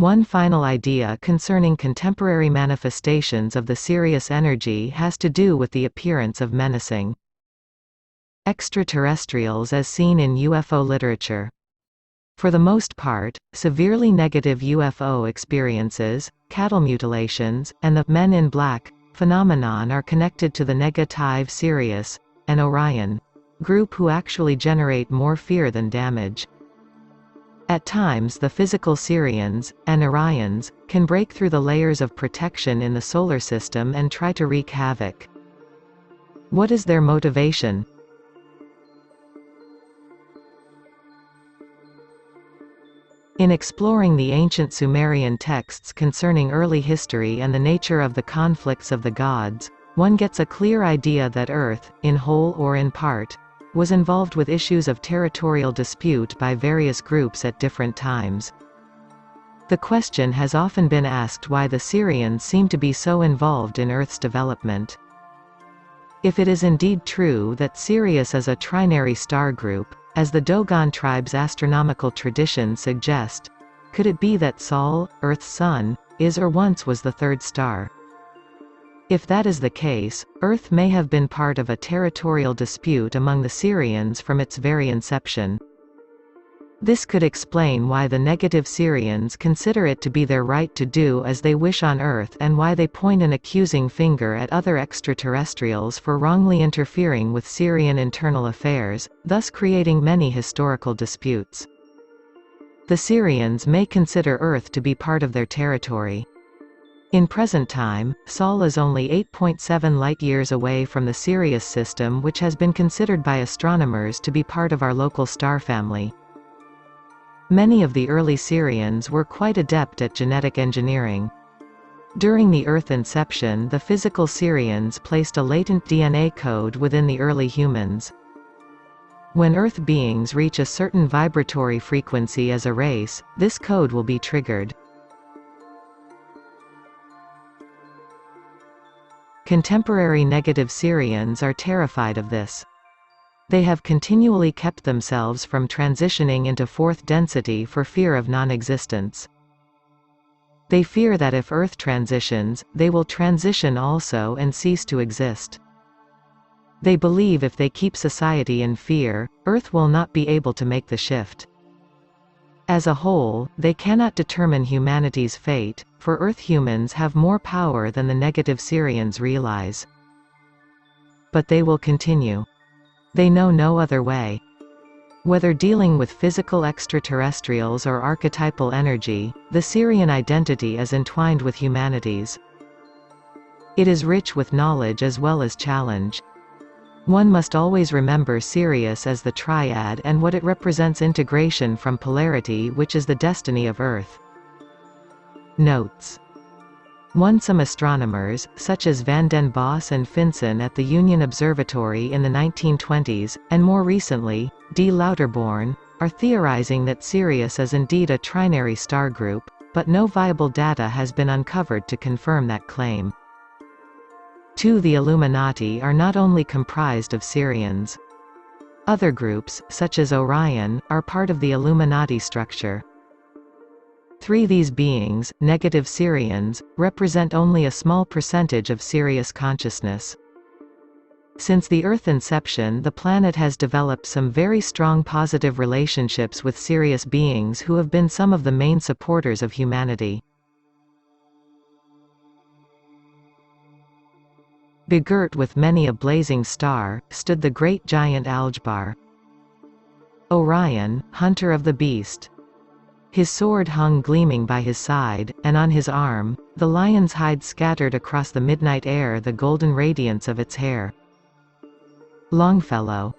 One final idea concerning contemporary manifestations of the Sirius energy has to do with the appearance of menacing extraterrestrials as seen in UFO literature. For the most part, severely negative UFO experiences, cattle mutilations, and the "men in black" phenomenon are connected to the negative Sirius and Orion group, who actually generate more fear than damage. At times the physical Sirians, and Orions, can break through the layers of protection in the solar system and try to wreak havoc. What is their motivation? In exploring the ancient Sumerian texts concerning early history and the nature of the conflicts of the gods, one gets a clear idea that Earth, in whole or in part, was involved with issues of territorial dispute by various groups at different times. The question has often been asked why the Sirians seem to be so involved in Earth's development. If it is indeed true that Sirius is a trinary star group, as the Dogon tribe's astronomical traditions suggest, could it be that Sol, Earth's sun, is or once was the third star? If that is the case, Earth may have been part of a territorial dispute among the Sirians from its very inception. This could explain why the negative Sirians consider it to be their right to do as they wish on Earth, and why they point an accusing finger at other extraterrestrials for wrongly interfering with Sirian internal affairs, thus creating many historical disputes. The Sirians may consider Earth to be part of their territory. In present time, Sol is only 8.7 light-years away from the Sirius system, which has been considered by astronomers to be part of our local star family. Many of the early Sirians were quite adept at genetic engineering. During the Earth inception, the physical Sirians placed a latent DNA code within the early humans. When Earth beings reach a certain vibratory frequency as a race, this code will be triggered. Contemporary negative Sirians are terrified of this. They have continually kept themselves from transitioning into fourth density for fear of non-existence. They fear that if Earth transitions, they will transition also and cease to exist. They believe if they keep society in fear, Earth will not be able to make the shift. As a whole, they cannot determine humanity's fate, for Earth humans have more power than the negative Sirians realize. But they will continue. They know no other way. Whether dealing with physical extraterrestrials or archetypal energy, the Sirian identity is entwined with humanity's. It is rich with knowledge as well as challenge. One must always remember Sirius as the triad and what it represents: integration from polarity, which is the destiny of Earth. Notes. Some astronomers, such as Van den Bos and Finson at the Union Observatory in the 1920s, and more recently, D. Lauterborn, are theorizing that Sirius is indeed a trinary star group, but no viable data has been uncovered to confirm that claim. The Illuminati are not only comprised of Sirians. Other groups, such as Orion, are part of the Illuminati structure. These beings, negative Sirians, represent only a small percentage of Sirius consciousness. Since the Earth inception, the planet has developed some very strong positive relationships with Sirius beings who have been some of the main supporters of humanity. Begirt with many a blazing star, stood the great giant Aldebaran. Orion, hunter of the beast. His sword hung gleaming by his side, and on his arm, the lion's hide scattered across the midnight air the golden radiance of its hair. Longfellow.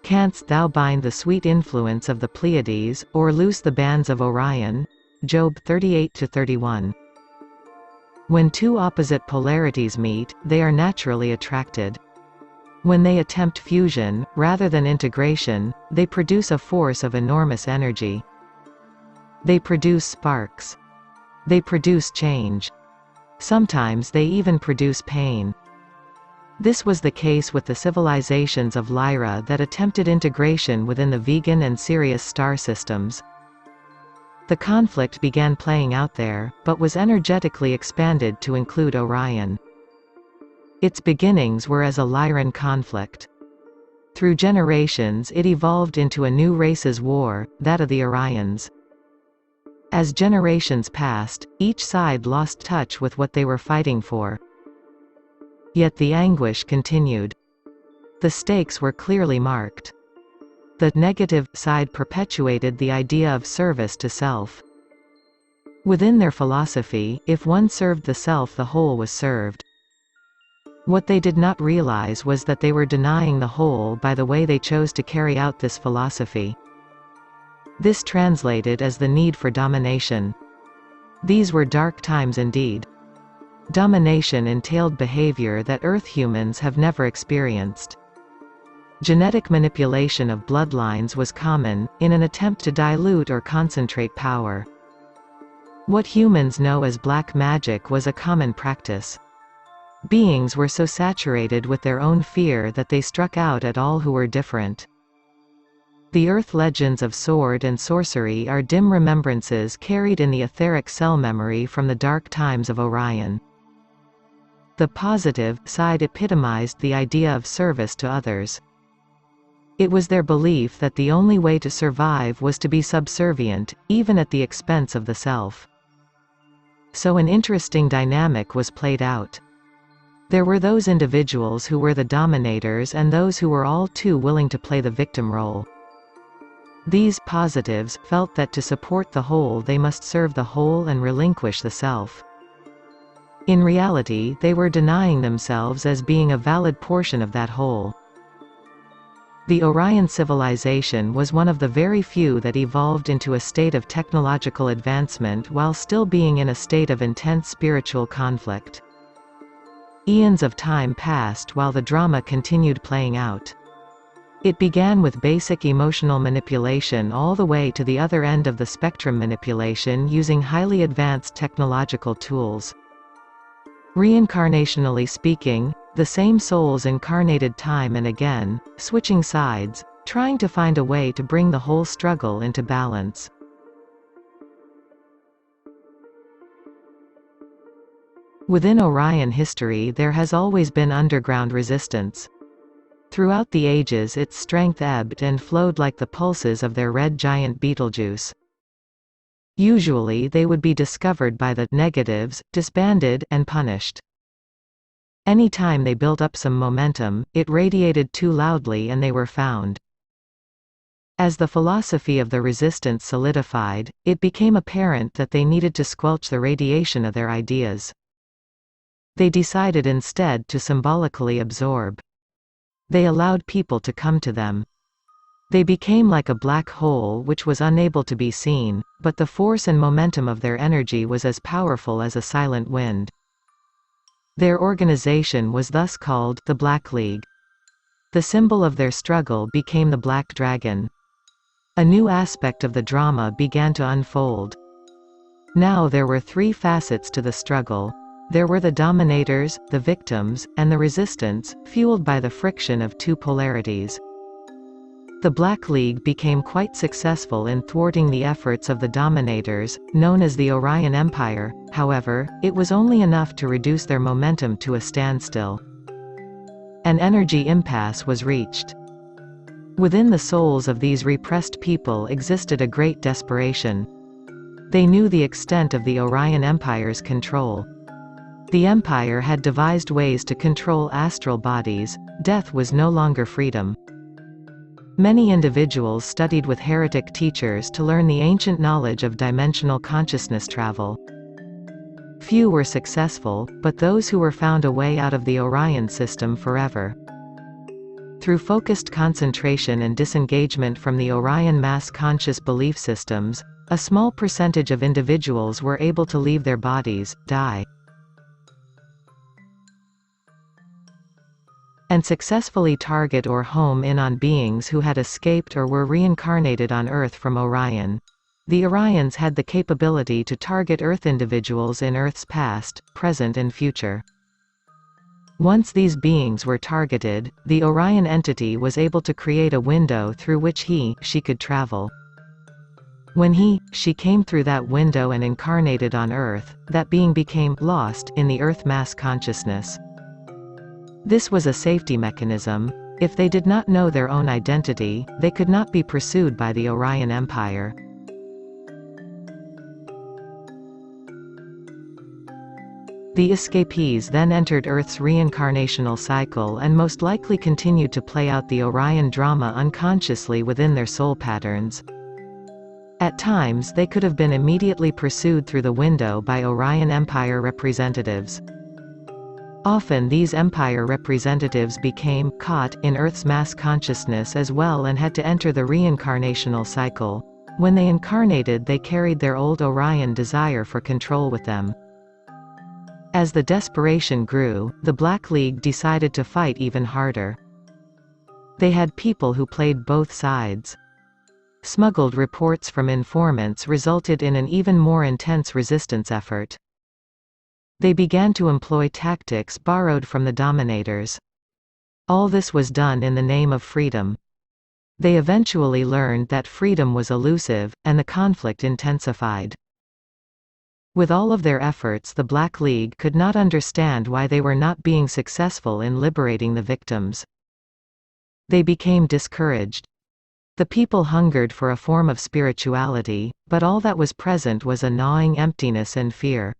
Canst thou bind the sweet influence of the Pleiades, or loose the bands of Orion? Job 38-31. When two opposite polarities meet, they are naturally attracted. When they attempt fusion, rather than integration, they produce a force of enormous energy. They produce sparks. They produce change. Sometimes they even produce pain. This was the case with the civilizations of LYRA that attempted integration within the Vegan and Sirius star systems. The conflict began playing out there, but was energetically expanded to include Orion. Its beginnings were as a Lyran conflict. Through generations it evolved into a new race's war, that of the Orions. As generations passed, each side lost touch with what they were fighting for. Yet the anguish continued. The stakes were clearly marked. The negative side perpetuated the idea of service to self. Within their philosophy, if one served the self, the whole was served. What they did not realize was that they were denying the whole by the way they chose to carry out this philosophy. This translated as the need for domination. These were dark times indeed. Domination entailed behavior that Earth humans have never experienced. Genetic manipulation of bloodlines was common, in an attempt to dilute or concentrate power. What humans know as black magic was a common practice. Beings were so saturated with their own fear that they struck out at all who were different. The Earth legends of sword and sorcery are dim remembrances carried in the etheric cell memory from the dark times of Orion. The positive side epitomized the idea of service to others. It was their belief that the only way to survive was to be subservient, even at the expense of the self. So an interesting dynamic was played out. There were those individuals who were the dominators and those who were all too willing to play the victim role. These positives felt that to support the whole they must serve the whole and relinquish the self. In reality, they were denying themselves as being a valid portion of that whole. The Orion civilization was one of the very few that evolved into a state of technological advancement while still being in a state of intense spiritual conflict. Eons of time passed while the drama continued playing out. It began with basic emotional manipulation all the way to the other end of the spectrum, manipulation using highly advanced technological tools. Reincarnationally speaking, the same souls incarnated time and again, switching sides, trying to find a way to bring the whole struggle into balance. Within Orion history there has always been underground resistance. Throughout the ages its strength ebbed and flowed like the pulses of their red giant Betelgeuse. Usually they would be discovered by the negatives, disbanded, and punished. Any time they built up some momentum, it radiated too loudly and they were found. As the philosophy of the resistance solidified, it became apparent that they needed to squelch the radiation of their ideas. They decided instead to symbolically absorb. They allowed people to come to them. They became like a black hole which was unable to be seen, but the force and momentum of their energy was as powerful as a silent wind. Their organization was thus called the Black League. The symbol of their struggle became the Black Dragon. A new aspect of the drama began to unfold. Now there were three facets to the struggle. There were the dominators, the victims, and the resistance, fueled by the friction of two polarities. The Black League became quite successful in thwarting the efforts of the dominators, known as the Orion Empire. However, it was only enough to reduce their momentum to a standstill. An energy impasse was reached. Within the souls of these repressed people existed a great desperation. They knew the extent of the Orion Empire's control. The Empire had devised ways to control astral bodies. Death was no longer freedom. Many individuals studied with heretic teachers to learn the ancient knowledge of dimensional consciousness travel. Few were successful, but those who were found a way out of the Orion system forever. Through focused concentration and disengagement from the Orion mass conscious belief systems, a small percentage of individuals were able to leave their bodies, die, and successfully target or home in on beings who had escaped or were reincarnated on Earth from Orion. The Orions had the capability to target Earth individuals in Earth's past, present and future. Once these beings were targeted, the Orion entity was able to create a window through which she could travel. When she came through that window and incarnated on Earth, that being became lost in the Earth mass consciousness. This was a safety mechanism. If they did not know their own identity, they could not be pursued by the Orion Empire. The escapees then entered Earth's reincarnational cycle and most likely continued to play out the Orion drama unconsciously within their soul patterns. At times they could have been immediately pursued through the window by Orion Empire representatives. Often these Empire representatives became caught in Earth's mass consciousness as well and had to enter the reincarnational cycle. When they incarnated, they carried their old Orion desire for control with them. As the desperation grew, the Black League decided to fight even harder. They had people who played both sides. Smuggled reports from informants resulted in an even more intense resistance effort. They began to employ tactics borrowed from the dominators. All this was done in the name of freedom. They eventually learned that freedom was elusive, and the conflict intensified. With all of their efforts, the Black League could not understand why they were not being successful in liberating the victims. They became discouraged. The people hungered for a form of spirituality, but all that was present was a gnawing emptiness and fear.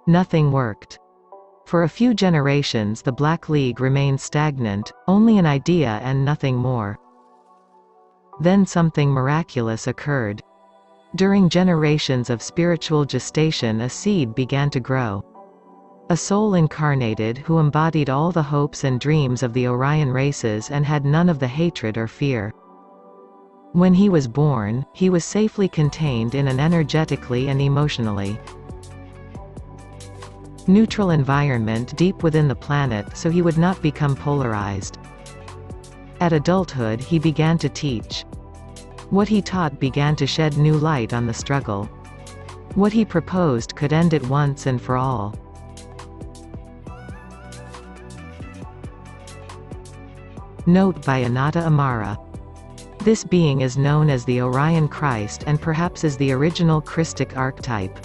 Nothing worked. For a few generations the Black League remained stagnant, only an idea and nothing more. Then something miraculous occurred. During generations of spiritual gestation, a seed began to grow. A soul incarnated who embodied all the hopes and dreams of the Orion races and had none of the hatred or fear. When he was born, he was safely contained in an energetically and emotionally neutral environment deep within the planet so he would not become polarized. At adulthood he began to teach. What he taught began to shed new light on the struggle. What he proposed could end it once and for all. Note by Anata Amara. This being is known as the Orion Christ and perhaps is the original Christic archetype.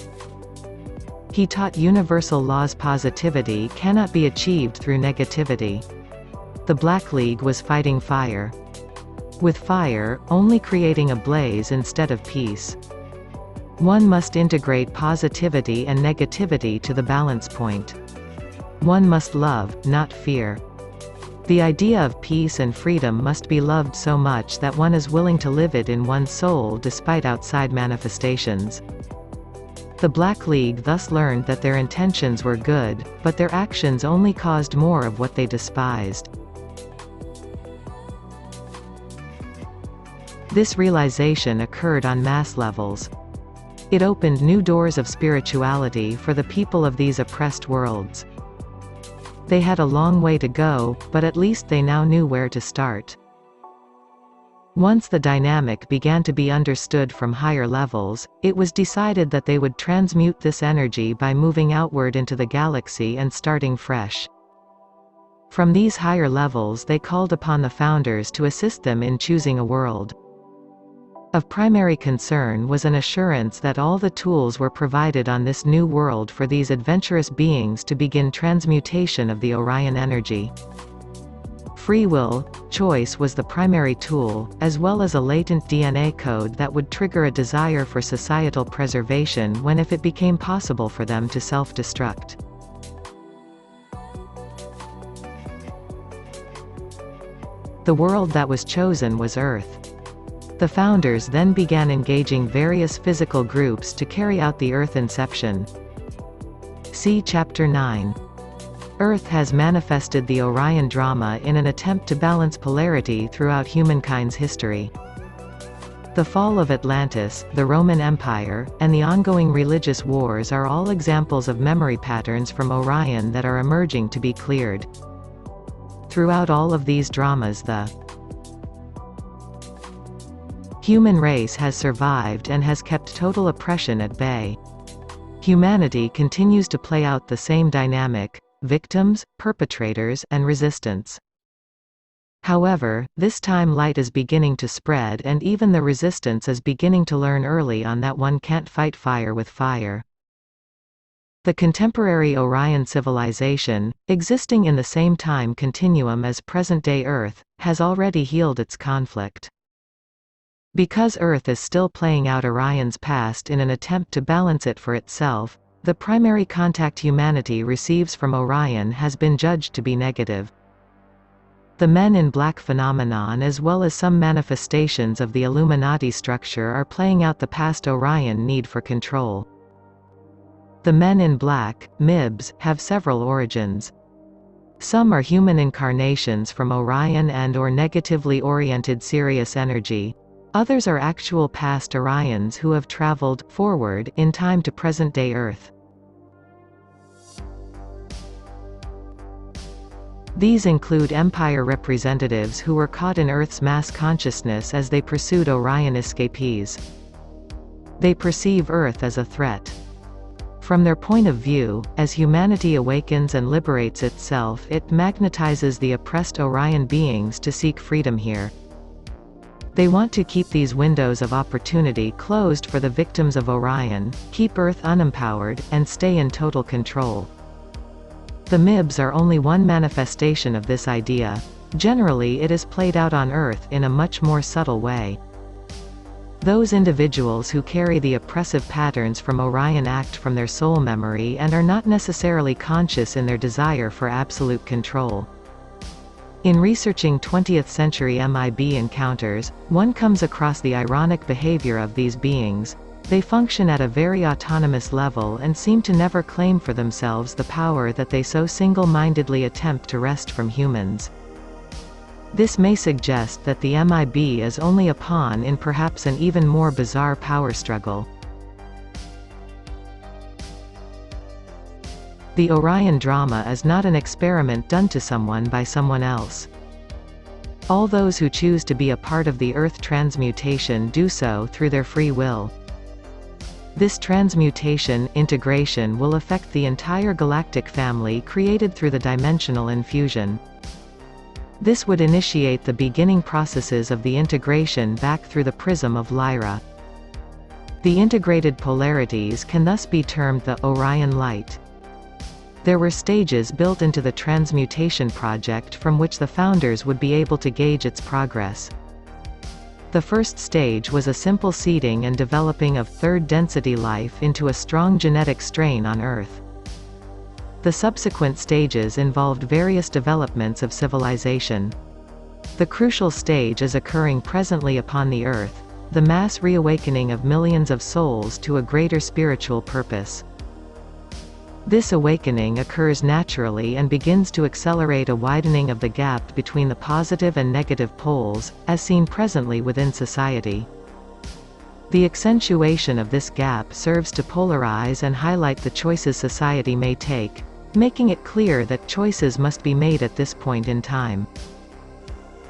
He taught universal laws. Positivity cannot be achieved through negativity. The Black League was fighting fire. With fire, only creating a blaze instead of peace. One must integrate positivity and negativity to the balance point. One must love, not fear. The idea of peace and freedom must be loved so much that one is willing to live it in one's soul despite outside manifestations. The Black League thus learned that their intentions were good, but their actions only caused more of what they despised. This realization occurred on mass levels. It opened new doors of spirituality for the people of these oppressed worlds. They had a long way to go, but at least they now knew where to start. Once the dynamic began to be understood from higher levels, it was decided that they would transmute this energy by moving outward into the galaxy and starting fresh. From these higher levels they called upon the founders to assist them in choosing a world. Of primary concern was an assurance that all the tools were provided on this new world for these adventurous beings to begin transmutation of the Orion energy. Free will, choice was the primary tool, as well as a latent DNA code that would trigger a desire for societal preservation when if it became possible for them to self-destruct. The world that was chosen was Earth. The founders then began engaging various physical groups to carry out the Earth inception. See Chapter 9. Earth has manifested the Orion drama in an attempt to balance polarity throughout humankind's history. The fall of Atlantis, the Roman Empire, and the ongoing religious wars are all examples of memory patterns from Orion that are emerging to be cleared. Throughout all of these dramas, the human race has survived and has kept total oppression at bay. Humanity continues to play out the same dynamic: victims, perpetrators, and resistance. However, this time light is beginning to spread, and even the resistance is beginning to learn early on that one can't fight fire with fire. The contemporary Orion civilization, existing in the same time continuum as present-day Earth, has already healed its conflict. Because Earth is still playing out Orion's past in an attempt to balance it for itself, the primary contact humanity receives from Orion has been judged to be negative. The Men in Black phenomenon, as well as some manifestations of the Illuminati structure, are playing out the past Orion need for control. The Men in Black, MIBs, have several origins. Some are human incarnations from Orion and/or negatively oriented Sirius energy. Others are actual past Orions who have traveled forward in time to present-day Earth. These include Empire representatives who were caught in Earth's mass consciousness as they pursued Orion escapees. They perceive Earth as a threat. From their point of view, as humanity awakens and liberates itself, it magnetizes the oppressed Orion beings to seek freedom here. They want to keep these windows of opportunity closed for the victims of Orion, keep Earth unempowered, and stay in total control. The MIBs are only one manifestation of this idea. Generally, it is played out on Earth in a much more subtle way. Those individuals who carry the oppressive patterns from Orion act from their soul memory and are not necessarily conscious in their desire for absolute control. In researching 20th-century MIB encounters, one comes across the ironic behavior of these beings. They function at a very autonomous level and seem to never claim for themselves the power that they so single-mindedly attempt to wrest from humans. This may suggest that the MIB is only a pawn in perhaps an even more bizarre power struggle. The Orion drama is not an experiment done to someone by someone else. All those who choose to be a part of the Earth transmutation do so through their free will. This transmutation, integration will affect the entire galactic family created through the dimensional infusion. This would initiate the beginning processes of the integration back through the prism of LYRA. The integrated polarities can thus be termed the Orion light. There were stages built into the transmutation project from which the founders would be able to gauge its progress. The first stage was a simple seeding and developing of third-density life into a strong genetic strain on Earth. The subsequent stages involved various developments of civilization. The crucial stage is occurring presently upon the Earth, the mass reawakening of millions of souls to a greater spiritual purpose. This awakening occurs naturally and begins to accelerate a widening of the gap between the positive and negative poles, as seen presently within society. The accentuation of this gap serves to polarize and highlight the choices society may take, making it clear that choices must be made at this point in time.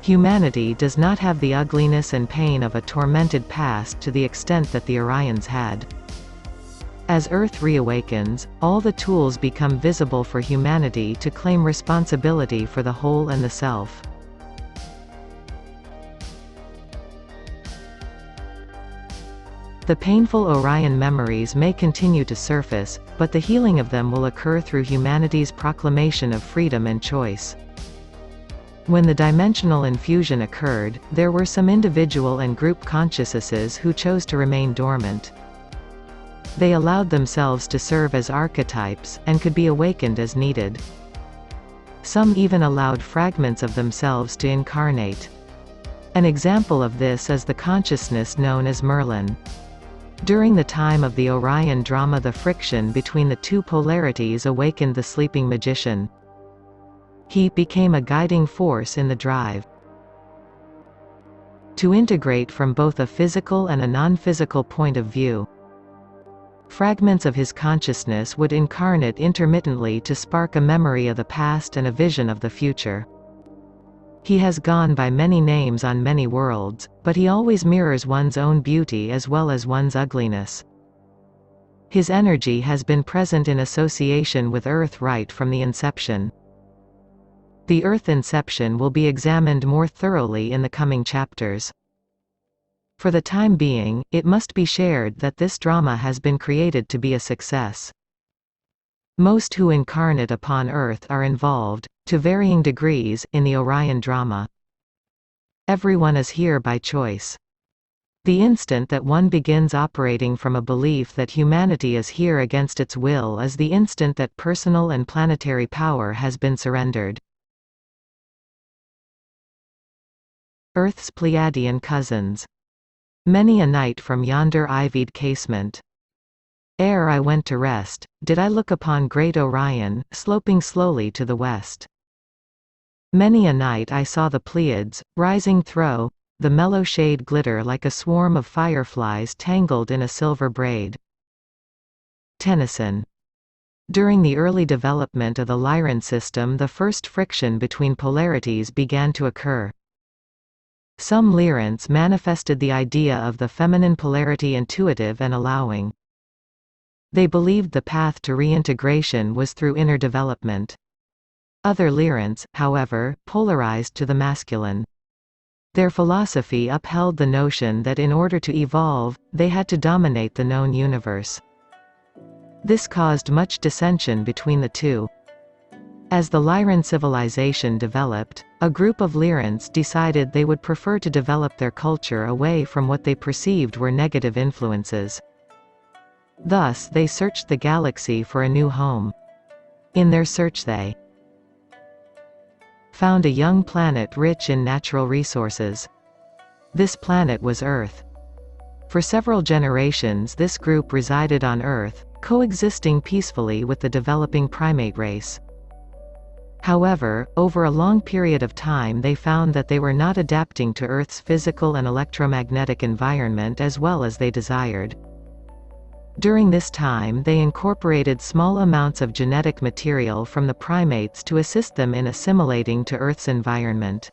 Humanity does not have the ugliness and pain of a tormented past to the extent that the Orions had. As Earth reawakens, all the tools become visible for humanity to claim responsibility for the whole and the self. The painful Orion memories may continue to surface, but the healing of them will occur through humanity's proclamation of freedom and choice. When the dimensional infusion occurred, there were some individual and group consciousnesses who chose to remain dormant. They allowed themselves to serve as archetypes, and could be awakened as needed. Some even allowed fragments of themselves to incarnate. An example of this is the consciousness known as Merlin. During the time of the Orion drama, the friction between the two polarities awakened the sleeping magician. He became a guiding force in the drive to integrate from both a physical and a non-physical point of view. Fragments of his consciousness would incarnate intermittently to spark a memory of the past and a vision of the future. He has gone by many names on many worlds, but he always mirrors one's own beauty as well as one's ugliness. His energy has been present in association with Earth right from the inception. The Earth inception will be examined more thoroughly in the coming chapters. For the time being, it must be shared that this drama has been created to be a success. Most who incarnate upon Earth are involved, to varying degrees, in the Orion drama. Everyone is here by choice. The instant that one begins operating from a belief that humanity is here against its will is the instant that personal and planetary power has been surrendered. Earth's Pleiadian cousins. Many a night from yonder ivied casement. Ere I went to rest, did I look upon great Orion, sloping slowly to the west. Many a night I saw the Pleiads, rising thro' the mellow shade glitter like a swarm of fireflies tangled in a silver braid. Tennyson. During the early development of the LYRA system, the first friction between polarities began to occur. Some Lyrants manifested the idea of the feminine polarity intuitive and allowing. They believed the path to reintegration was through inner development. Other Lyrants, however, polarized to the masculine. Their philosophy upheld the notion that in order to evolve, they had to dominate the known universe. This caused much dissension between the two. As the Lyran civilization developed, a group of Lyrants decided they would prefer to develop their culture away from what they perceived were negative influences. Thus they searched the galaxy for a new home. In their search they found a young planet rich in natural resources. This planet was Earth. For several generations this group resided on Earth, coexisting peacefully with the developing primate race. However, over a long period of time they found that they were not adapting to Earth's physical and electromagnetic environment as well as they desired. During this time they incorporated small amounts of genetic material from the primates to assist them in assimilating to Earth's environment.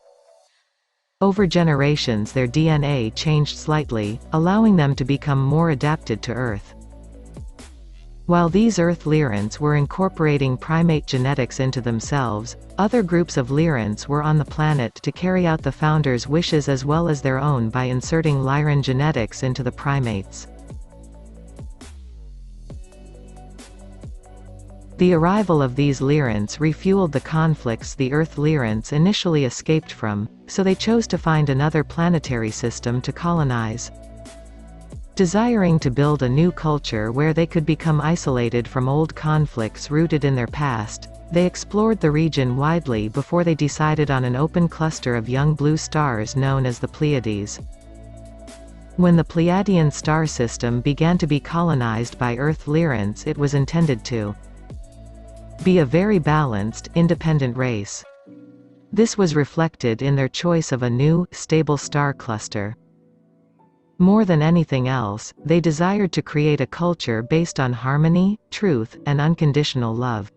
Over generations their DNA changed slightly, allowing them to become more adapted to Earth. While these Earth Lyrants were incorporating primate genetics into themselves, other groups of Lyrants were on the planet to carry out the Founder's wishes as well as their own by inserting Lyran genetics into the primates. The arrival of these Lyrants refueled the conflicts the Earth Lyrants initially escaped from, so they chose to find another planetary system to colonize. Desiring to build a new culture where they could become isolated from old conflicts rooted in their past, they explored the region widely before they decided on an open cluster of young blue stars known as the Pleiades. When the Pleiadian star system began to be colonized by Earth Lyrants, it was intended to be a very balanced, independent race. This was reflected in their choice of a new, stable star cluster. More than anything else, they desired to create a culture based on harmony, truth, and unconditional love.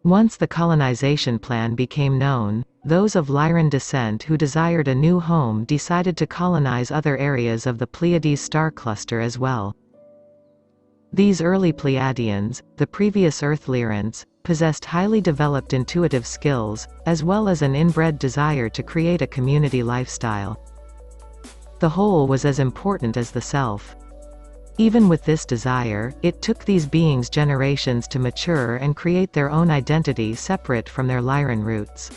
Once the colonization plan became known, those of Lyran descent who desired a new home decided to colonize other areas of the Pleiades star cluster as well. These early Pleiadians, the previous Earth Lyrants, possessed highly developed intuitive skills, as well as an inbred desire to create a community lifestyle. The whole was as important as the self. Even with this desire, it took these beings generations to mature and create their own identity separate from their Lyran roots.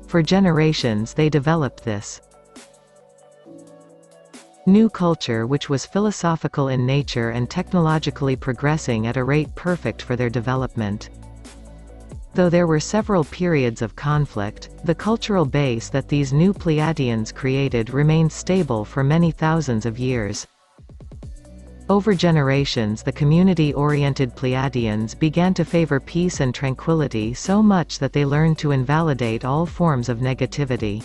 For generations they developed this new culture which was philosophical in nature and technologically progressing at a rate perfect for their development. Though there were several periods of conflict, the cultural base that these new Pleiadians created remained stable for many thousands of years. Over generations the community-oriented Pleiadians began to favor peace and tranquility so much that they learned to invalidate all forms of negativity.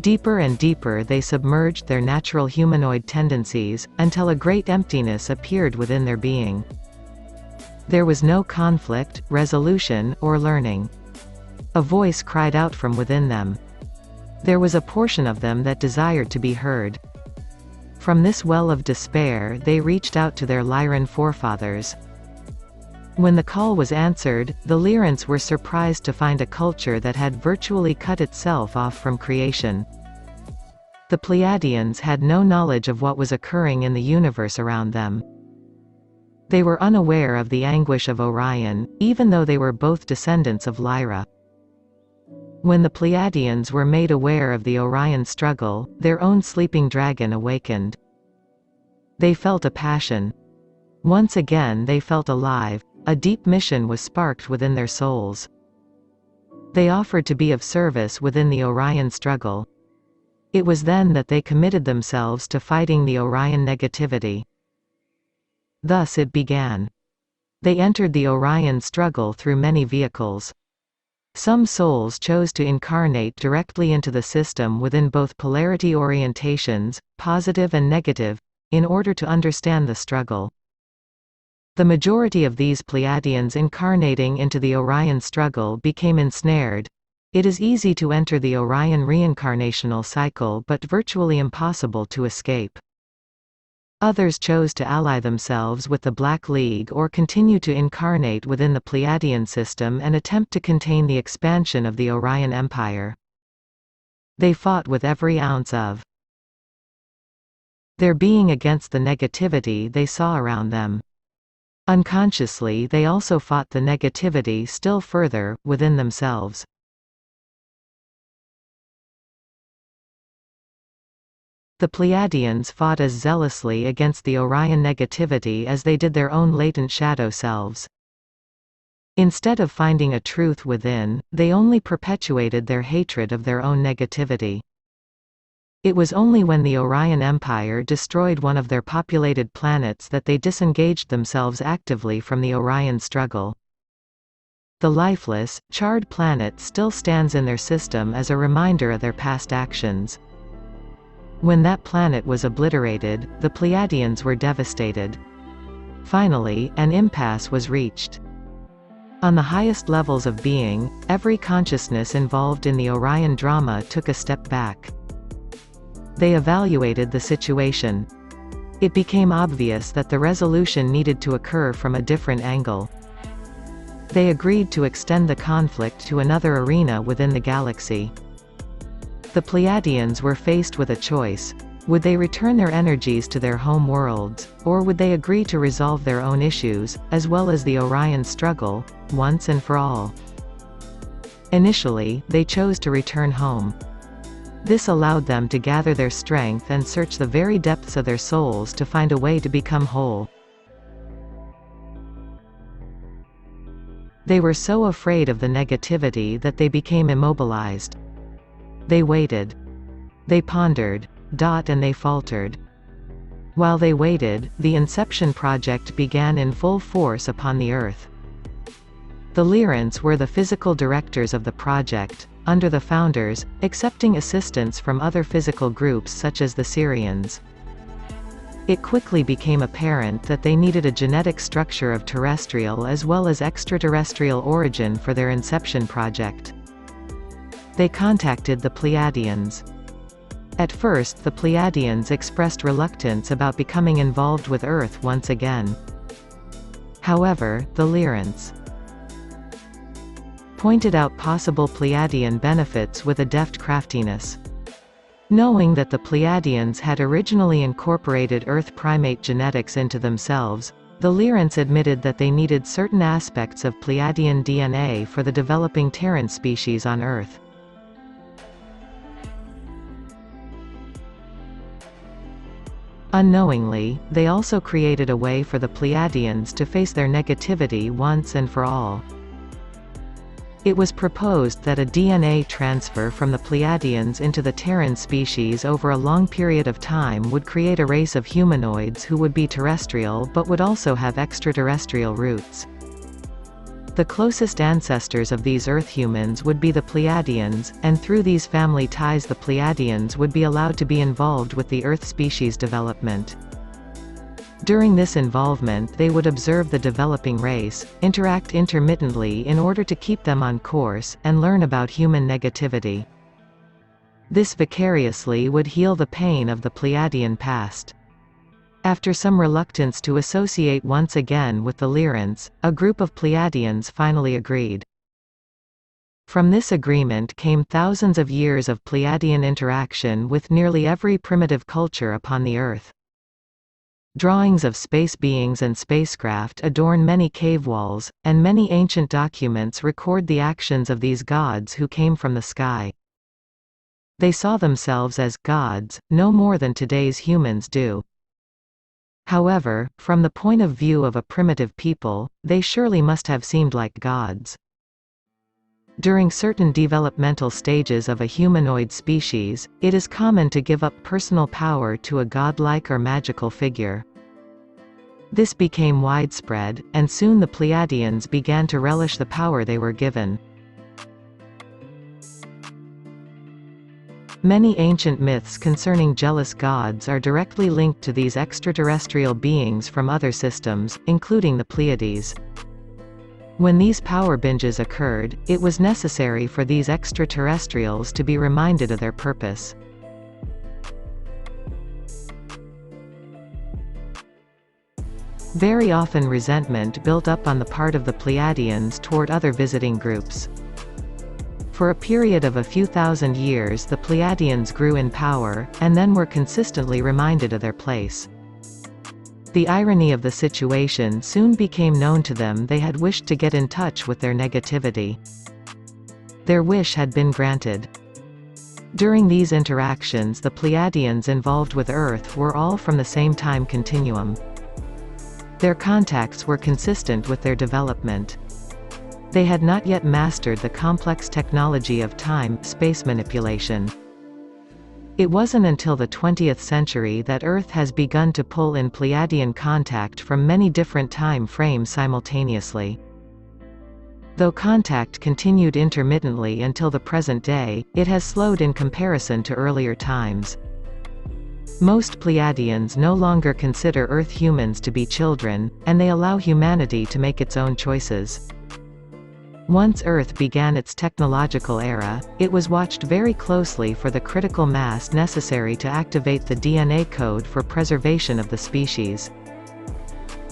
Deeper and deeper they submerged their natural humanoid tendencies, until a great emptiness appeared within their being. There was no conflict, resolution, or learning. A voice cried out from within them. There was a portion of them that desired to be heard. From this well of despair they reached out to their Lyran forefathers. When the call was answered, the Lyrans were surprised to find a culture that had virtually cut itself off from creation. The Pleiadians had no knowledge of what was occurring in the universe around them. They were unaware of the anguish of Orion, even though they were both descendants of Lyra. When the Pleiadians were made aware of the Orion struggle, their own sleeping dragon awakened. They felt a passion. Once again they felt alive. A deep mission was sparked within their souls. They offered to be of service within the Orion struggle. It was then that they committed themselves to fighting the Orion negativity. Thus it began. They entered the Orion struggle through many vehicles. Some souls chose to incarnate directly into the system within both polarity orientations, positive and negative, in order to understand the struggle. The majority of these Pleiadians incarnating into the Orion struggle became ensnared. It is easy to enter the Orion reincarnational cycle but virtually impossible to escape. Others chose to ally themselves with the Black League or continue to incarnate within the Pleiadian system and attempt to contain the expansion of the Orion Empire. They fought with every ounce of their being against the negativity they saw around them. Unconsciously they also fought the negativity still further, within themselves. The Pleiadians fought as zealously against the Orion negativity as they did their own latent shadow selves. Instead of finding a truth within, they only perpetuated their hatred of their own negativity. It was only when the Orion Empire destroyed one of their populated planets that they disengaged themselves actively from the Orion struggle. The lifeless, charred planet still stands in their system as a reminder of their past actions. When that planet was obliterated, the Pleiadians were devastated. Finally, an impasse was reached. On the highest levels of being, every consciousness involved in the Orion drama took a step back. They evaluated the situation. It became obvious that the resolution needed to occur from a different angle. They agreed to extend the conflict to another arena within the galaxy. The Pleiadians were faced with a choice. Would they return their energies to their home worlds, or would they agree to resolve their own issues, as well as the Orion struggle, once and for all? Initially, they chose to return home. This allowed them to gather their strength and search the very depths of their souls to find a way to become whole. They were so afraid of the negativity that they became immobilized. They waited. They pondered. And they faltered. While they waited, the Inception project began in full force upon the Earth. The Lyrans were the physical directors of the project, under the founders, accepting assistance from other physical groups such as the Syrians. It quickly became apparent that they needed a genetic structure of terrestrial as well as extraterrestrial origin for their Inception project. They contacted the Pleiadians. At first the Pleiadians expressed reluctance about becoming involved with Earth once again. However, the Lyrans pointed out possible Pleiadian benefits with a deft craftiness. Knowing that the Pleiadians had originally incorporated Earth primate genetics into themselves, the Lyrans admitted that they needed certain aspects of Pleiadian DNA for the developing Terran species on Earth. Unknowingly, they also created a way for the Pleiadians to face their negativity once and for all. It was proposed that a DNA transfer from the Pleiadians into the Terran species over a long period of time would create a race of humanoids who would be terrestrial but would also have extraterrestrial roots. The closest ancestors of these Earth humans would be the Pleiadians, and through these family ties the Pleiadians would be allowed to be involved with the Earth species development. During this involvement they would observe the developing race, interact intermittently in order to keep them on course, and learn about human negativity. This vicariously would heal the pain of the Pleiadian past. After some reluctance to associate once again with the Lyrans, a group of Pleiadians finally agreed. From this agreement came thousands of years of Pleiadian interaction with nearly every primitive culture upon the Earth. Drawings of space beings and spacecraft adorn many cave walls, and many ancient documents record the actions of these gods who came from the sky. They saw themselves as gods, no more than today's humans do. However, from the point of view of a primitive people, they surely must have seemed like gods. During certain developmental stages of a humanoid species, it is common to give up personal power to a godlike or magical figure. This became widespread, and soon the Pleiadians began to relish the power they were given. Many ancient myths concerning jealous gods are directly linked to these extraterrestrial beings from other systems, including the Pleiades. When these power binges occurred, it was necessary for these extraterrestrials to be reminded of their purpose. Very often resentment built up on the part of the Pleiadians toward other visiting groups. For a period of a few thousand years the Pleiadians grew in power, and then were consistently reminded of their place. The irony of the situation soon became known to them. They had wished to get in touch with their negativity. Their wish had been granted. During these interactions the Pleiadians involved with Earth were all from the same time continuum. Their contacts were consistent with their development. They had not yet mastered the complex technology of time-space manipulation. It wasn't until the 20th century that Earth has begun to pull in Pleiadian contact from many different time frames simultaneously. Though contact continued intermittently until the present day, it has slowed in comparison to earlier times. Most Pleiadians no longer consider Earth humans to be children, and they allow humanity to make its own choices. Once Earth began its technological era, it was watched very closely for the critical mass necessary to activate the DNA code for preservation of the species.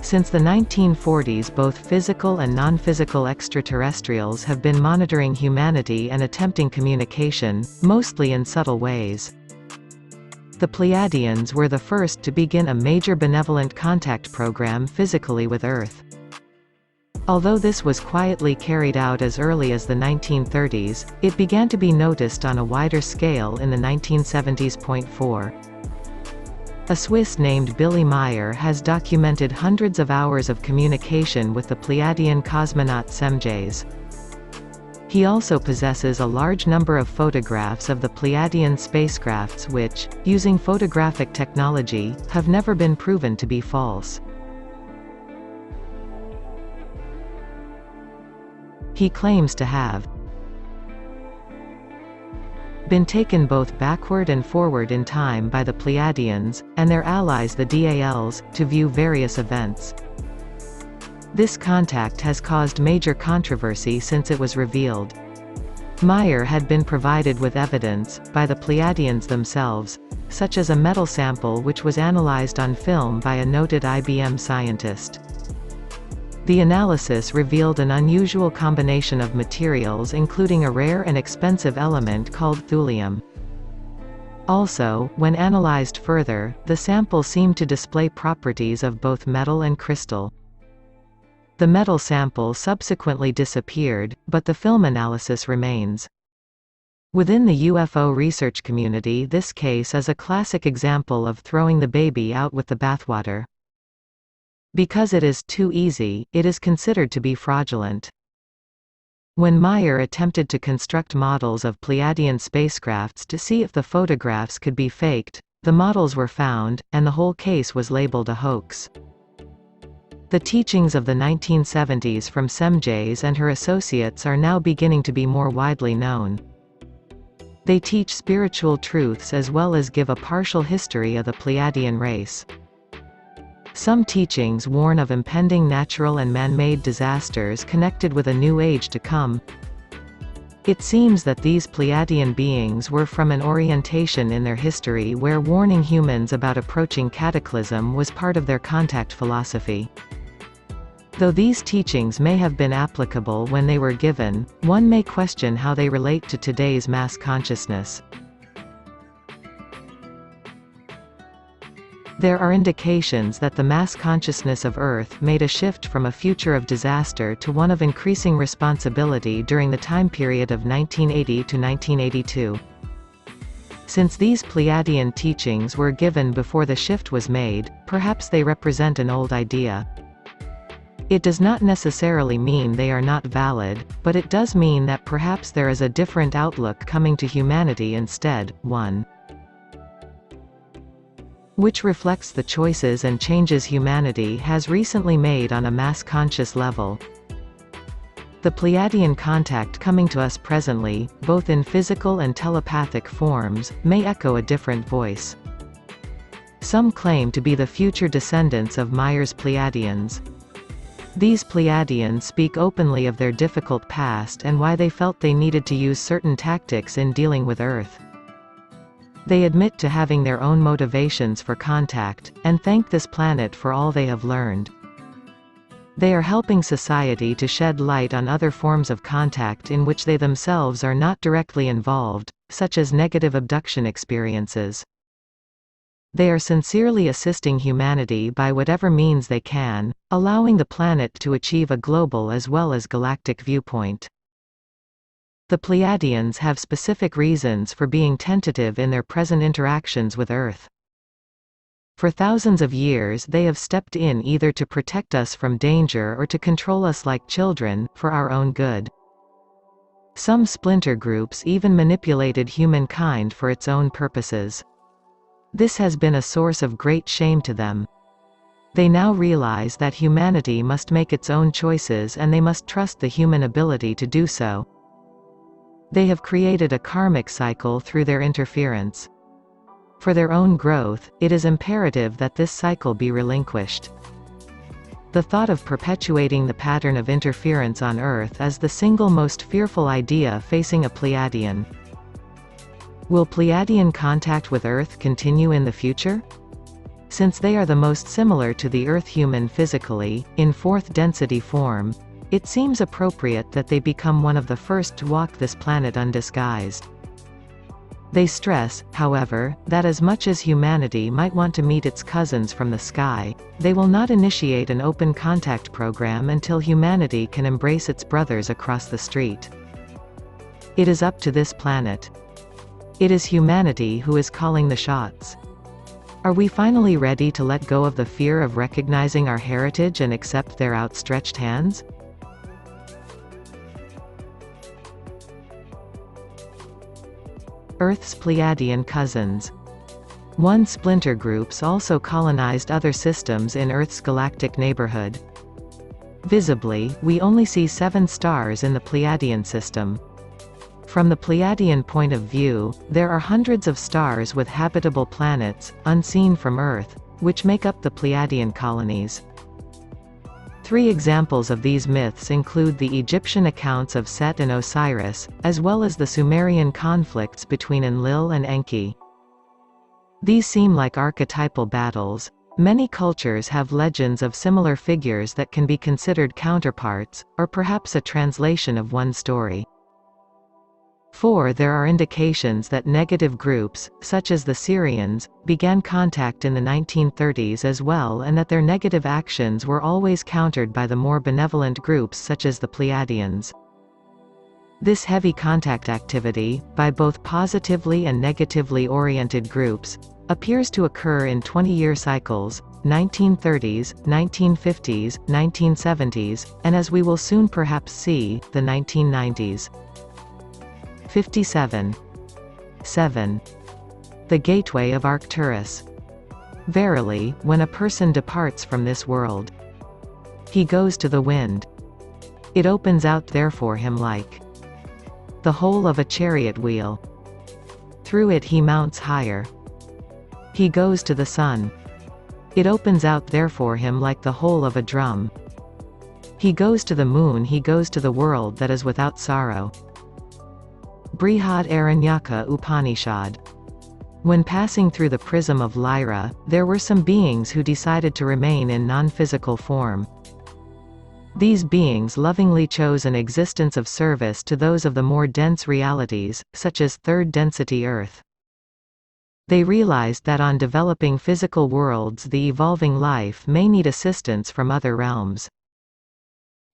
Since the 1940s both physical and non-physical extraterrestrials have been monitoring humanity and attempting communication, mostly in subtle ways. The Pleiadians were the first to begin a major benevolent contact program physically with Earth. Although this was quietly carried out as early as the 1930s, it began to be noticed on a wider scale in the 1970s. 4. A Swiss named Billy Meyer has documented hundreds of hours of communication with the Pleiadian cosmonaut SEMJs. He also possesses a large number of photographs of the Pleiadian spacecrafts which, using photographic technology, have never been proven to be false. He claims to have been taken both backward and forward in time by the Pleiadians, and their allies the DALs, to view various events. This contact has caused major controversy since it was revealed. Meyer had been provided with evidence, by the Pleiadians themselves, such as a metal sample which was analyzed on film by a noted IBM scientist. The analysis revealed an unusual combination of materials including a rare and expensive element called thulium. Also, when analyzed further, the sample seemed to display properties of both metal and crystal. The metal sample subsequently disappeared, but the film analysis remains. Within the UFO research community, this case is a classic example of throwing the baby out with the bathwater. Because it is too easy, it is considered to be fraudulent. When Meyer attempted to construct models of Pleiadian spacecrafts to see if the photographs could be faked, the models were found, and the whole case was labeled a hoax. The teachings of the 1970s from SEMJs and her associates are now beginning to be more widely known. They teach spiritual truths as well as give a partial history of the Pleiadian race. Some teachings warn of impending natural and man-made disasters connected with a new age to come. It seems that these Pleiadian beings were from an orientation in their history where warning humans about approaching cataclysm was part of their contact philosophy. Though these teachings may have been applicable when they were given, one may question how they relate to today's mass consciousness. There are indications that the mass consciousness of Earth made a shift from a future of disaster to one of increasing responsibility during the time period of 1980 to 1982. Since these Pleiadian teachings were given before the shift was made, perhaps they represent an old idea. It does not necessarily mean they are not valid, but it does mean that perhaps there is a different outlook coming to humanity instead, one which reflects the choices and changes humanity has recently made on a mass conscious level. The Pleiadian contact coming to us presently, both in physical and telepathic forms, may echo a different voice. Some claim to be the future descendants of Meyer's Pleiadians. These Pleiadians speak openly of their difficult past and why they felt they needed to use certain tactics in dealing with Earth. They admit to having their own motivations for contact, and thank this planet for all they have learned. They are helping society to shed light on other forms of contact in which they themselves are not directly involved, such as negative abduction experiences. They are sincerely assisting humanity by whatever means they can, allowing the planet to achieve a global as well as galactic viewpoint. The Pleiadians have specific reasons for being tentative in their present interactions with Earth. For thousands of years they have stepped in either to protect us from danger or to control us like children, for our own good. Some splinter groups even manipulated humankind for its own purposes. This has been a source of great shame to them. They now realize that humanity must make its own choices and they must trust the human ability to do so. They have created a karmic cycle through their interference. For their own growth, it is imperative that this cycle be relinquished. The thought of perpetuating the pattern of interference on Earth is the single most fearful idea facing a Pleiadian. Will Pleiadian contact with Earth continue in the future? Since they are the most similar to the Earth human physically, in fourth density form, it seems appropriate that they become one of the first to walk this planet undisguised. They stress, however, that as much as humanity might want to meet its cousins from the sky, they will not initiate an open contact program until humanity can embrace its brothers across the street. It is up to this planet. It is humanity who is calling the shots. Are we finally ready to let go of the fear of recognizing our heritage and accept their outstretched hands? Earth's Pleiadian cousins. One splinter groups also colonized other systems in Earth's galactic neighborhood. Visibly, we only see 7 stars in the Pleiadian system. From the Pleiadian point of view, there are hundreds of stars with habitable planets, unseen from Earth, which make up the Pleiadian colonies. 3 examples of these myths include the Egyptian accounts of Set and Osiris, as well as the Sumerian conflicts between Enlil and Enki. These seem like archetypal battles. Many cultures have legends of similar figures that can be considered counterparts, or perhaps a translation of one story. 4. There are indications that negative groups, such as the Syrians, began contact in the 1930s as well, and that their negative actions were always countered by the more benevolent groups such as the Pleiadians. This heavy contact activity, by both positively and negatively oriented groups, appears to occur in 20-year cycles, 1930s, 1950s, 1970s, and as we will soon perhaps see, the 1990s. 57. 7. The Gateway of Arcturus. Verily, when a person departs from this world, he goes to the wind. It opens out therefore him like the hole of a chariot wheel. Through it he mounts higher. He goes to the sun. It opens out therefore him like the hole of a drum. He goes to the moon, he goes to the world that is without sorrow. Brihad Aranyaka Upanishad. When passing through the prism of Lyra, there were some beings who decided to remain in non-physical form. These beings lovingly chose an existence of service to those of the more dense realities, such as third-density Earth. They realized that on developing physical worlds the evolving life may need assistance from other realms.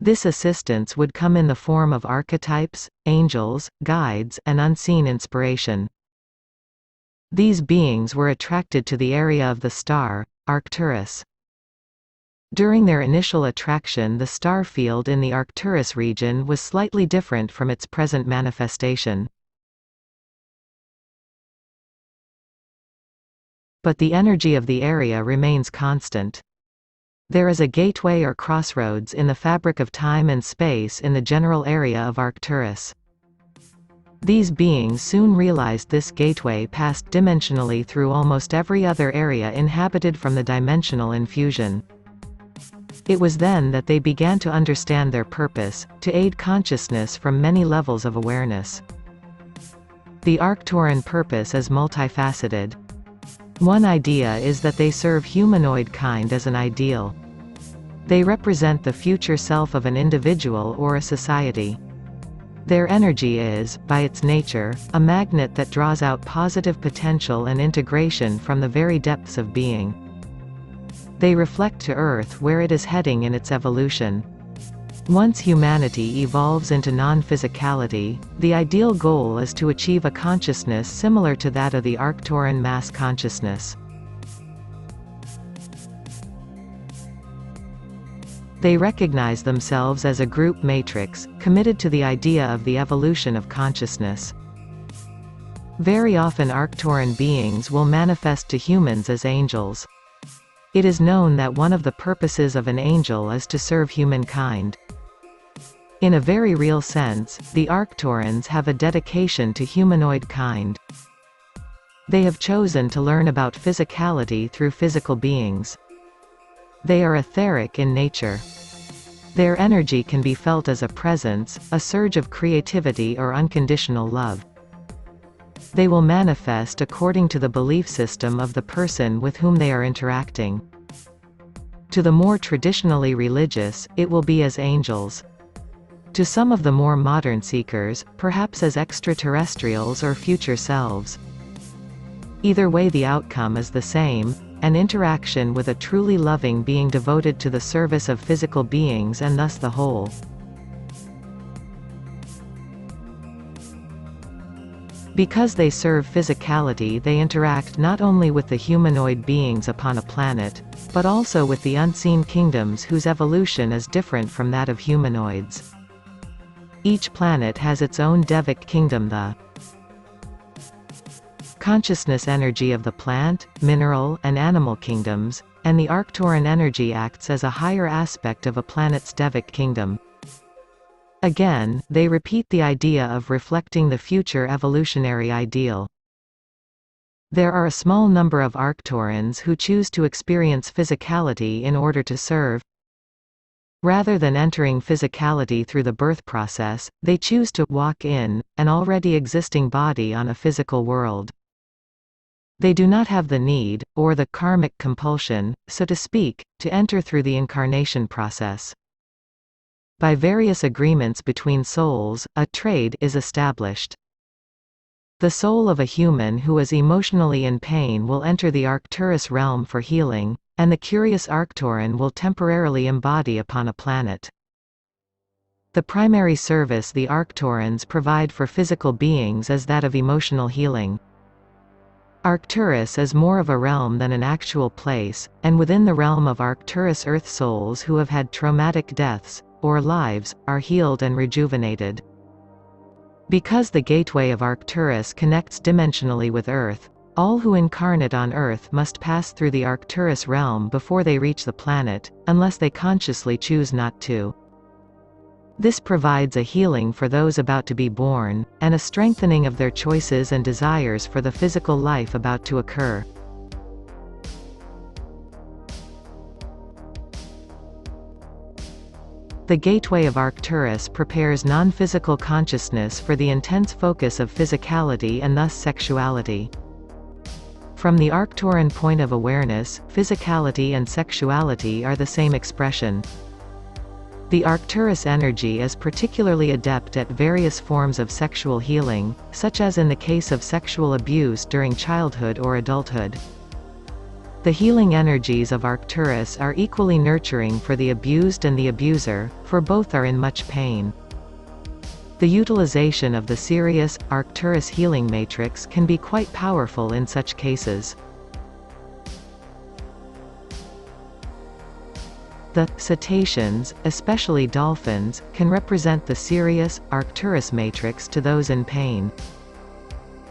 This assistance would come in the form of archetypes, angels, guides, and unseen inspiration. These beings were attracted to the area of the star, Arcturus. During their initial attraction, the star field in the Arcturus region was slightly different from its present manifestation. But the energy of the area remains constant. There is a gateway or crossroads in the fabric of time and space in the general area of Arcturus. These beings soon realized this gateway passed dimensionally through almost every other area inhabited from the dimensional infusion. It was then that they began to understand their purpose, to aid consciousness from many levels of awareness. The Arcturan purpose is multifaceted. One idea is that they serve humanoid kind as an ideal. They represent the future self of an individual or a society. Their energy is, by its nature, a magnet that draws out positive potential and integration from the very depths of being. They reflect to Earth where it is heading in its evolution. Once humanity evolves into non-physicality, the ideal goal is to achieve a consciousness similar to that of the Arcturan mass consciousness. They recognize themselves as a group matrix, committed to the idea of the evolution of consciousness. Very often Arcturan beings will manifest to humans as angels. It is known that one of the purposes of an angel is to serve humankind. In a very real sense, the Arcturans have a dedication to humanoid kind. They have chosen to learn about physicality through physical beings. They are etheric in nature. Their energy can be felt as a presence, a surge of creativity or unconditional love. They will manifest according to the belief system of the person with whom they are interacting. To the more traditionally religious, it will be as angels. To some of the more modern seekers, perhaps as extraterrestrials or future selves. Either way, the outcome is the same: an interaction with a truly loving being devoted to the service of physical beings and thus the whole. Because they serve physicality, they interact not only with the humanoid beings upon a planet, but also with the unseen kingdoms whose evolution is different from that of humanoids. Each planet has its own Devic kingdom, the consciousness energy of the plant, mineral, and animal kingdoms, and the Arcturan energy acts as a higher aspect of a planet's Devic kingdom. Again, they repeat the idea of reflecting the future evolutionary ideal. There are a small number of Arcturans who choose to experience physicality in order to serve. Rather than entering physicality through the birth process, they choose to walk in an already existing body on a physical world. They do not have the need, or the karmic compulsion, so to speak, to enter through the incarnation process. By various agreements between souls, a trade is established. The soul of a human who is emotionally in pain will enter the Arcturus realm for healing, and the curious Arcturan will temporarily embody upon a planet. The primary service the Arcturans provide for physical beings is that of emotional healing. Arcturus is more of a realm than an actual place, and within the realm of Arcturus, Earth souls who have had traumatic deaths, or lives, are healed and rejuvenated. Because the gateway of Arcturus connects dimensionally with Earth, all who incarnate on Earth must pass through the Arcturus realm before they reach the planet, unless they consciously choose not to. This provides a healing for those about to be born, and a strengthening of their choices and desires for the physical life about to occur. The gateway of Arcturus prepares non-physical consciousness for the intense focus of physicality and thus sexuality. From the Arcturian point of awareness, physicality and sexuality are the same expression. The Arcturus energy is particularly adept at various forms of sexual healing, such as in the case of sexual abuse during childhood or adulthood. The healing energies of Arcturus are equally nurturing for the abused and the abuser, for both are in much pain. The utilization of the Sirius, Arcturus healing matrix can be quite powerful in such cases. The cetaceans, especially dolphins, can represent the Sirius, Arcturus matrix to those in pain.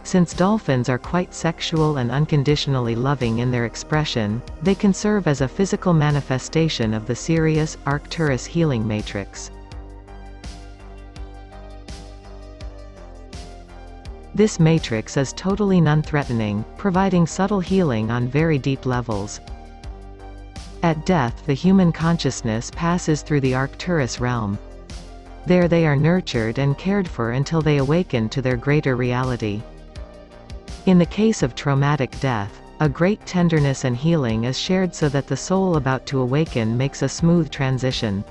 Since dolphins are quite sexual and unconditionally loving in their expression, they can serve as a physical manifestation of the Sirius, Arcturus healing matrix. This matrix is totally non-threatening, providing subtle healing on very deep levels. At death, the human consciousness passes through the Arcturus realm. There they are nurtured and cared for until they awaken to their greater reality. In the case of traumatic death, a great tenderness and healing is shared so that the soul about to awaken makes a smooth transition.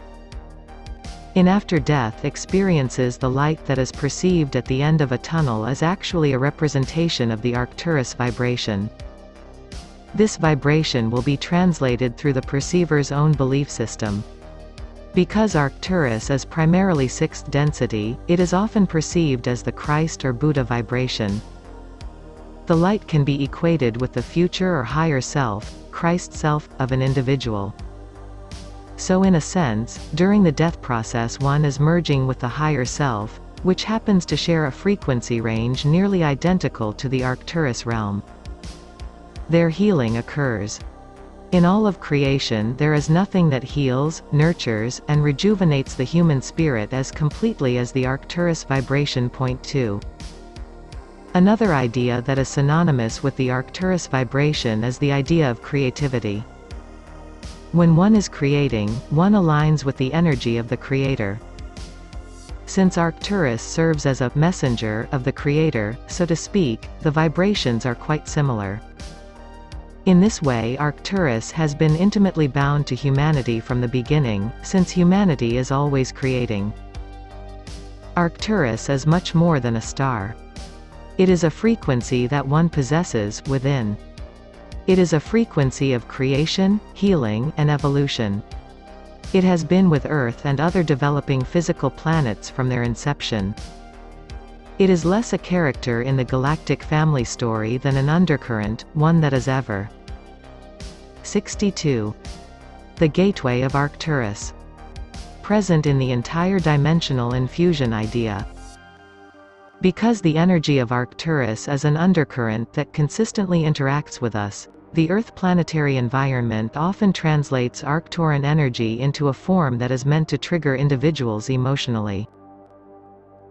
In after-death experiences, the light that is perceived at the end of a tunnel is actually a representation of the Arcturus vibration. This vibration will be translated through the perceiver's own belief system. Because Arcturus is primarily sixth density, it is often perceived as the Christ or Buddha vibration. The light can be equated with the future or higher self, Christ self, of an individual. So in a sense, during the death process one is merging with the higher self, which happens to share a frequency range nearly identical to the Arcturus realm. There healing occurs. In all of creation there is nothing that heals, nurtures, and rejuvenates the human spirit as completely as the Arcturus vibration. Point 2. Another idea that is synonymous with the Arcturus vibration is the idea of creativity. When one is creating, one aligns with the energy of the Creator. Since Arcturus serves as a messenger of the Creator, so to speak, the vibrations are quite similar. In this way Arcturus has been intimately bound to humanity from the beginning, since humanity is always creating. Arcturus is much more than a star. It is a frequency that one possesses within. It is a frequency of creation, healing, and evolution. It has been with Earth and other developing physical planets from their inception. It is less a character in the galactic family story than an undercurrent, one that is ever. 62. The gateway of Arcturus. Present in the entire dimensional infusion idea. Because the energy of Arcturus is an undercurrent that consistently interacts with us, the Earth planetary environment often translates Arcturian energy into a form that is meant to trigger individuals emotionally.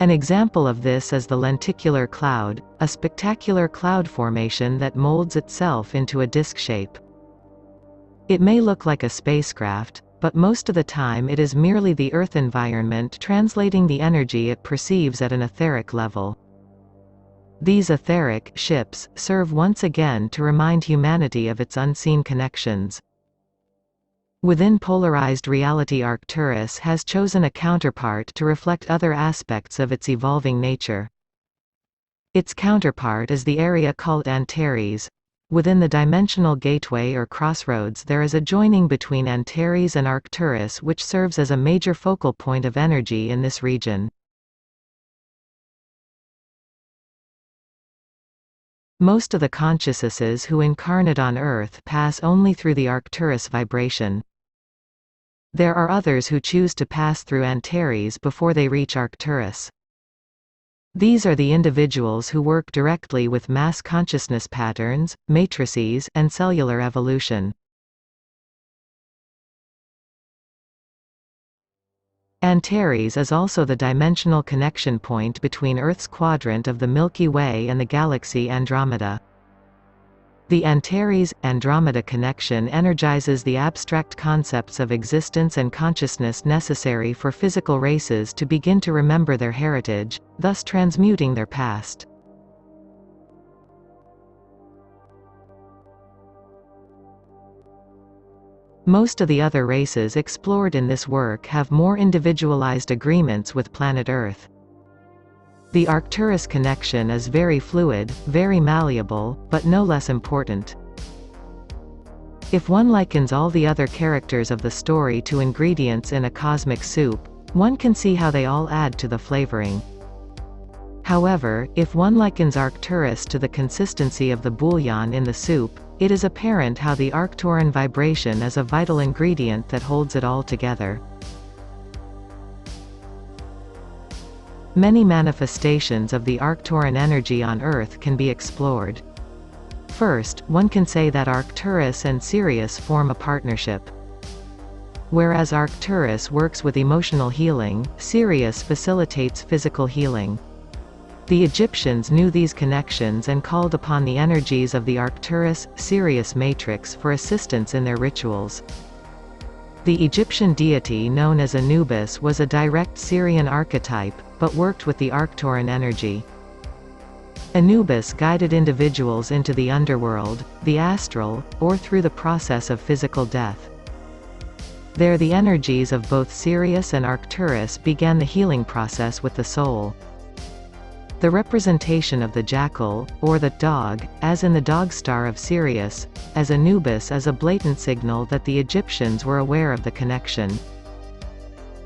An example of this is the lenticular cloud, a spectacular cloud formation that molds itself into a disk shape. It may look like a spacecraft, but most of the time it is merely the Earth environment translating the energy it perceives at an etheric level. These etheric ships serve once again to remind humanity of its unseen connections. Within polarized reality, Arcturus has chosen a counterpart to reflect other aspects of its evolving nature. Its counterpart is the area called Antares. Within the dimensional gateway or crossroads there is a joining between Antares and Arcturus which serves as a major focal point of energy in this region. Most of the consciousnesses who incarnate on Earth pass only through the Arcturus vibration. There are others who choose to pass through Antares before they reach Arcturus. These are the individuals who work directly with mass consciousness patterns, matrices, and cellular evolution. Antares is also the dimensional connection point between Earth's quadrant of the Milky Way and the galaxy Andromeda. The Antares-Andromeda connection energizes the abstract concepts of existence and consciousness necessary for physical races to begin to remember their heritage, thus transmuting their past. Most of the other races explored in this work have more individualized agreements with planet Earth. The Arcturus connection is very fluid, very malleable, but no less important. If one likens all the other characters of the story to ingredients in a cosmic soup, one can see how they all add to the flavoring. However, if one likens Arcturus to the consistency of the bouillon in the soup, it is apparent how the Arcturan vibration is a vital ingredient that holds it all together. Many manifestations of the Arcturan energy on Earth can be explored. First, one can say that Arcturus and Sirius form a partnership. Whereas Arcturus works with emotional healing, Sirius facilitates physical healing. The Egyptians knew these connections and called upon the energies of the Arcturus-Sirius matrix for assistance in their rituals. The Egyptian deity known as Anubis was a direct Sirian archetype, but worked with the Arcturan energy. Anubis guided individuals into the underworld, the astral, or through the process of physical death. There the energies of both Sirius and Arcturus began the healing process with the soul. The representation of the jackal, or the dog, as in the dog star of Sirius, as Anubis is a blatant signal that the Egyptians were aware of the connection.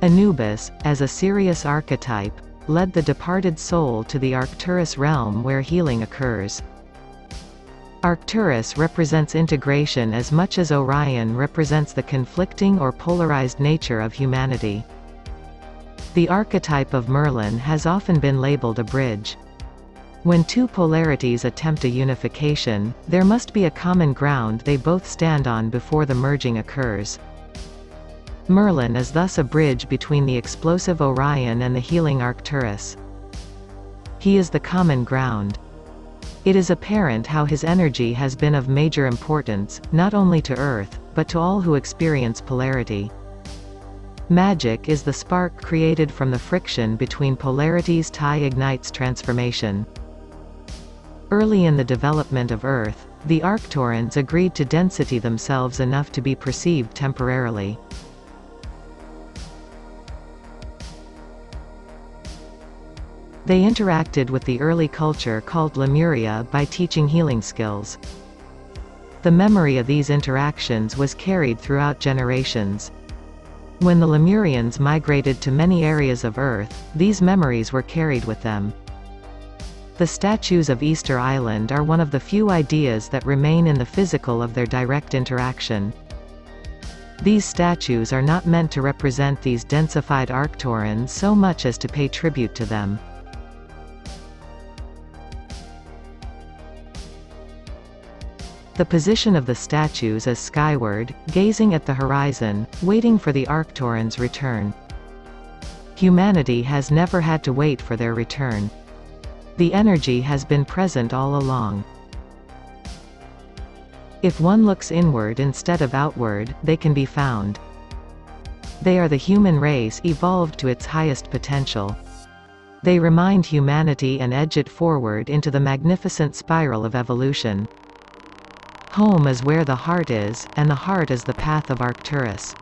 Anubis, as a Sirius archetype, led the departed soul to the Arcturus realm where healing occurs. Arcturus represents integration as much as Orion represents the conflicting or polarized nature of humanity. The archetype of Merlin has often been labeled a bridge. When two polarities attempt a unification, there must be a common ground they both stand on before the merging occurs. Merlin is thus a bridge between the explosive Orion and the healing Arcturus. He is the common ground. It is apparent how his energy has been of major importance, not only to Earth, but to all who experience polarity. Magic is the spark created from the friction between polarities. Tie ignites transformation. Early in the development of Earth, the Arcturans agreed to density themselves enough to be perceived temporarily. They interacted with the early culture called Lemuria by teaching healing skills. The memory of these interactions was carried throughout generations. When the Lemurians migrated to many areas of Earth, these memories were carried with them. The statues of Easter Island are one of the few ideas that remain in the physical of their direct interaction. These statues are not meant to represent these densified Arcturans so much as to pay tribute to them. The position of the statues is skyward, gazing at the horizon, waiting for the Arcturans' return. Humanity has never had to wait for their return. The energy has been present all along. If one looks inward instead of outward, they can be found. They are the human race evolved to its highest potential. They remind humanity and edge it forward into the magnificent spiral of evolution. Home is where the heart is, and the heart is the path of Arcturus.